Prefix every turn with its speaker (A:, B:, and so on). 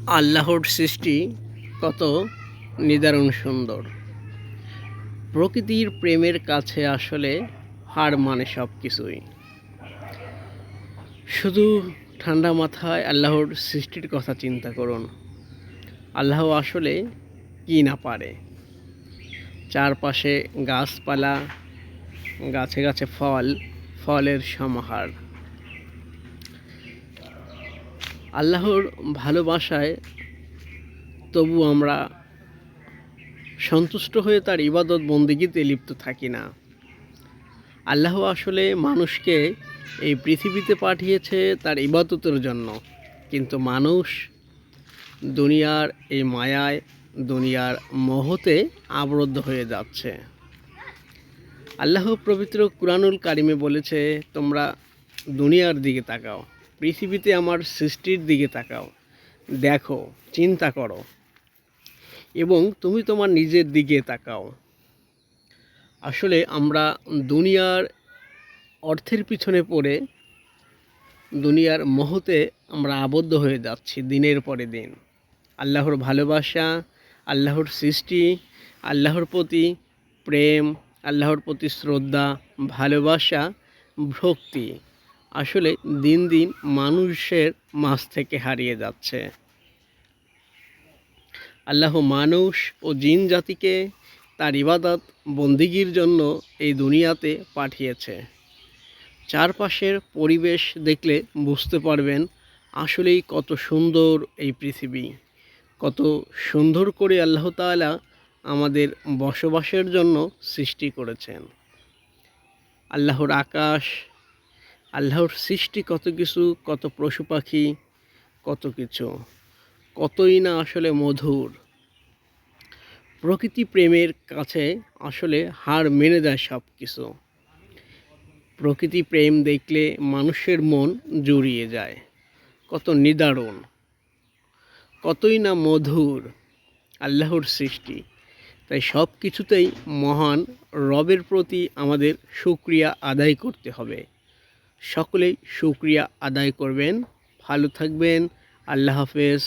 A: আল্লাহর সৃষ্টি কত নিদারুণ সুন্দর। প্রকৃতির প্রেমের কাছে আসলে হার মানে সব কিছুই। শুধু ঠান্ডা মাথায় আল্লাহর সৃষ্টির কথা চিন্তা করুন। আল্লাহ আসলে কি না পারে। চারপাশে গাছপালা, গাছে গাছে ফল, ফলের সমাহার। আল্লাহর ভালোবাসায় তবু আমরা সন্তুষ্ট হয়ে তার ইবাদত বন্দেগীতে লিপ্ত থাকি না। আল্লাহ আসলে মানুষকে এই পৃথিবীতে পাঠিয়েছে তার ইবাদতের জন্য, কিন্তু মানুষ দুনিয়ার এই মায়ায়, দুনিয়ার মোহতে আবদ্ধ হয়ে যাচ্ছে। আল্লাহ পবিত্র কুরআনুল কারিমে বলেছে, তোমরা দুনিয়ার দিকে তাকাও, পৃথিবীতে আমার সৃষ্টির দিকে তাকাও, দেখো, চিন্তা করো এবং তুমি তোমার নিজের দিকে তাকাও। আসলে আমরা দুনিয়ার অর্থের পিছনে পড়ে দুনিয়ার মোহতে আমরা আবদ্ধ হয়ে যাচ্ছি দিনের পরে দিন। আল্লাহর ভালোবাসা, আল্লাহর সৃষ্টি, আল্লাহর প্রতি প্রেম, আল্লাহর প্রতি শ্রদ্ধা, ভালোবাসা, ভক্তি আসলে দিন দিন মানুষের মাঝ থেকে হারিয়ে যাচ্ছে। আল্লাহ মানুষ ও জিন জাতিকে তার ইবাদত বন্দিগির জন্য এই দুনিয়াতে পাঠিয়েছে। চারপাশের পরিবেশ দেখলে বুঝতে পারবেন আসলেই কত সুন্দর এই পৃথিবী, কত সুন্দর করে আল্লাহ তাআলা আমাদের বসবাসের জন্য সৃষ্টি করেছেন। আল্লাহর আকাশ, আল্লাহর সৃষ্টি কত কিছু, কত পশু পাখি, কত কিছু, কতই না আসলে মধুর। প্রকৃতি প্রেমের কাছে আসলে হার মেনে দেয় সব কিছু। প্রকৃতি প্রেম দেখলে মানুষের মন জুড়িয়ে যায়। কত নিদারুণ, কতই না মধুর আল্লাহর সৃষ্টি। তাই সব কিছুতেই মহান রবের প্রতি আমাদের শুকরিয়া আদায় করতে হবে। সকলেই শুকরিয়া আদায় করবেন। ভালো থাকবেন। আল্লাহ হাফেজ।